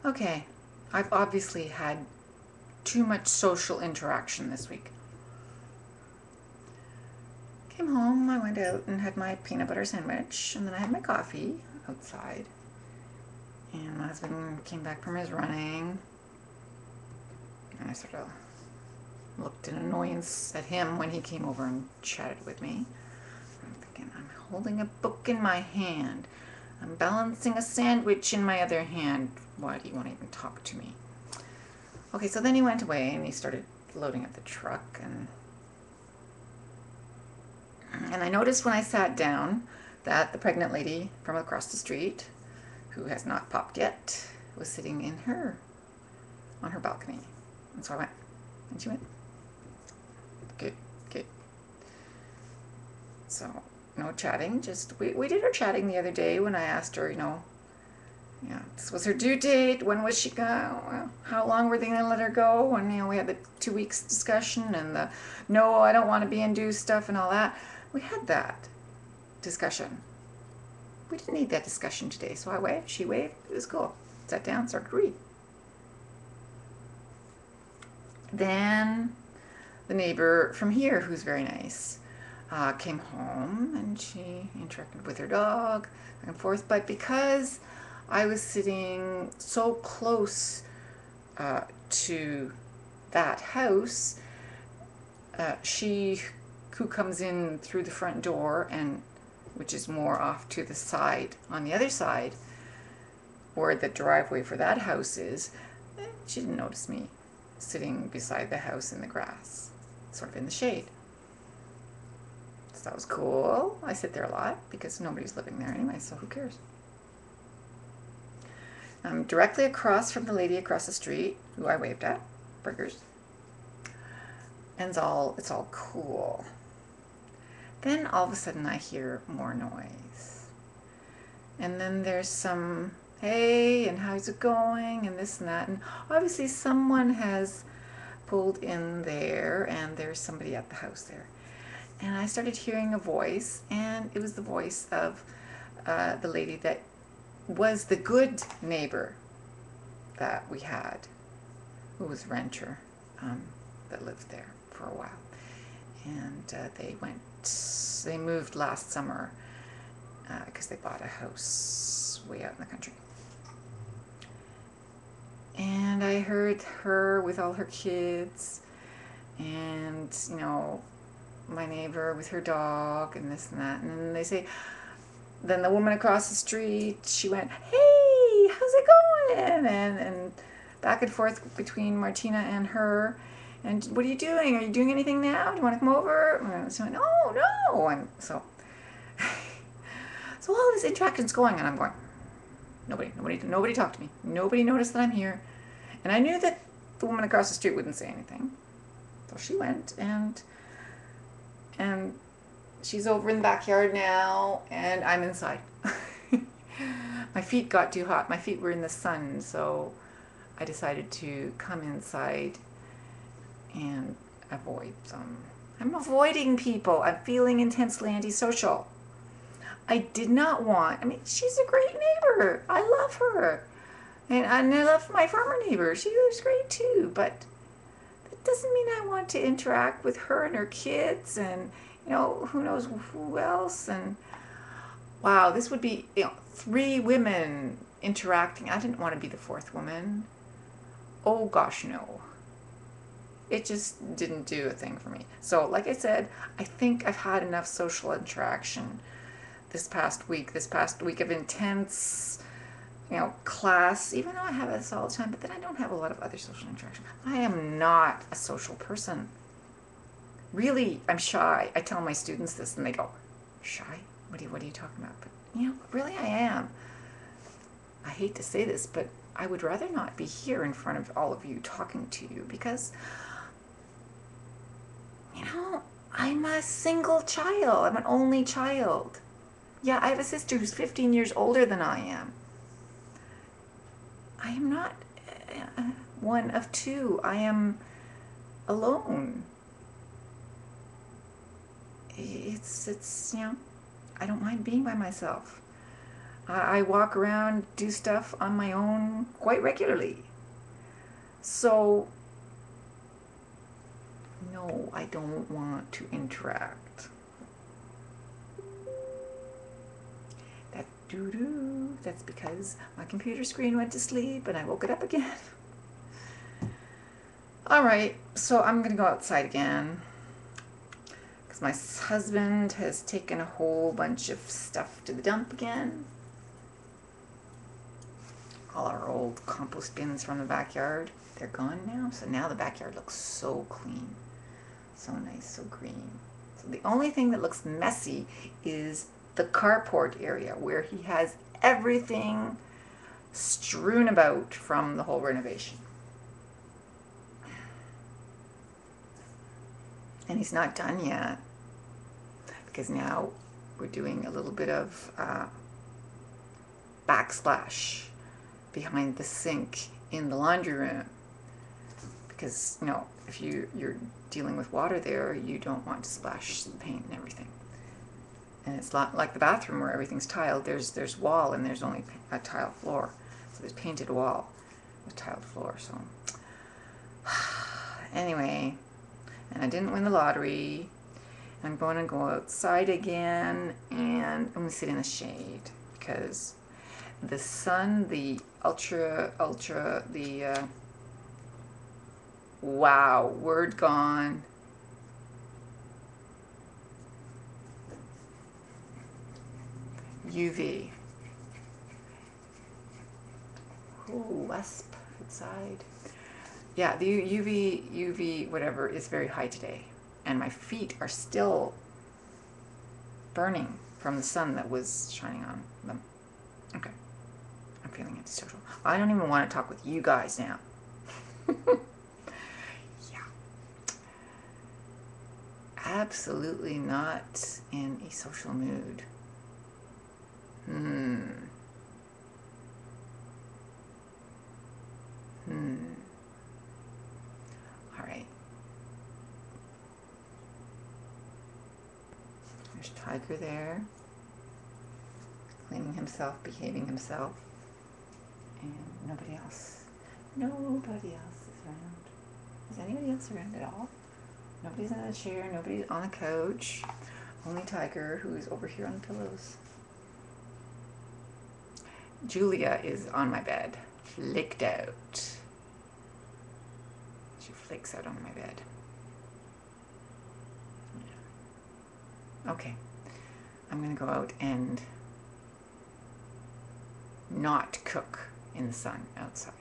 Okay, I've obviously had too much social interaction this week. Came home, I went out and had my peanut butter sandwich, and then I had my coffee outside. And my husband came back from his running, and I sort of looked in annoyance at him when he came over and chatted with me. I'm thinking, I'm holding a book in my hand. I'm balancing a sandwich in my other hand. Why do you want to even talk to me? Okay, so then he went away and he started loading up the truck, and I noticed when I sat down that the pregnant lady from across the street, who has not popped yet, was sitting on her balcony. And so I went, and she went, good, good. So no chatting, just we did our chatting the other day when I asked her, yeah, this was her due date. When was she going? How long were they going to let her go? And we had the 2 weeks discussion and the no, I don't want to be induced stuff and all that. We had that discussion. We didn't need that discussion today, so I waved. She waved. It was cool. Sat down, started to read. Then the neighbor from here, who's very nice, came home and she interacted with her dog back and forth. But because I was sitting so close to that house, she who comes in through the front door, and which is more off to the side on the other side where the driveway for that house is, she didn't notice me sitting beside the house in the grass, sort of in the shade. So that was cool. I sit there a lot because nobody's living there anyway, so who cares? I'm directly across from the lady across the street who I waved at, burgers, and it's all cool. Then all of a sudden I hear more noise, and then there's some hey and how's it going and this and that, and obviously someone has pulled in there and there's somebody at the house there. And I started hearing a voice, and it was the voice of the lady that was the good neighbor that we had, who was a renter that lived there for a while. And they moved last summer because they bought a house way out in the country. And I heard her with all her kids, and my neighbor with her dog and this and that. And then they say, then the woman across the street, she went, hey, how's it going? And back and forth between Martina and her. And what are you doing? Are you doing anything now? Do you want to come over? And she went, no. And so all this interaction's going, and I'm going, nobody talked to me. Nobody noticed that I'm here. And I knew that the woman across the street wouldn't say anything. So she went, and she's over in the backyard now, and I'm inside. My feet got too hot. My feet were in the sun, so I decided to come inside and avoid them. I'm avoiding people. I'm feeling intensely antisocial. I did not want, she's a great neighbor. I love her. And I love my former neighbor. She was great too, but that doesn't mean I want to interact with her and her kids and, who knows who else. And wow, this would be, 3 women interacting. I didn't want to be the 4th woman. Oh gosh, no. It just didn't do a thing for me. So like I said, I think I've had enough social interaction this past week of intense, class, even though I have this all the time, but then I don't have a lot of other social interaction. I am not a social person. Really, I'm shy. I tell my students this and they go, shy? What are you talking about? But, really I am. I hate to say this, but I would rather not be here in front of all of you talking to you because, I'm a single child. I'm an only child. Yeah, I have a sister who's 15 years older than I am. I am not one of 2. I am alone. It's I don't mind being by myself. I walk around, do stuff on my own quite regularly. So, no, I don't want to interact. That doo-doo, that's because my computer screen went to sleep and I woke it up again. All right, so I'm gonna go outside again because my husband has taken a whole bunch of stuff to the dump again. All our old compost bins from the backyard, they're gone now. So now the backyard looks so clean, so nice, so green. So the only thing that looks messy is the carport area where he has everything strewn about from the whole renovation. And he's not done yet because now we're doing a little bit of backsplash behind the sink in the laundry room because, you know, if you're dealing with water there, you don't want to splash the paint and everything. And it's not like the bathroom where everything's tiled. There's wall and there's only a tile floor. So there's painted wall with tiled floor. So anyway, and I didn't win the lottery. I'm going to go outside again and I'm going to sit in the shade because the sun, the wow, word gone. UV. Ooh, wasp outside. Yeah, the UV whatever is very high today. And my feet are still burning from the sun that was shining on them. Okay. I'm feeling antisocial. I don't even want to talk with you guys now. Yeah. Absolutely not in a social mood. All right. There's Tiger there, cleaning himself, behaving himself, and nobody else. Nobody else is around. Is anybody else around at all? Nobody's on a chair, nobody's on the couch. Only Tiger, who is over here on the pillows. Julia is on my bed, flicked out. She flakes out on my bed. Okay, I'm gonna go out and not cook in the sun outside.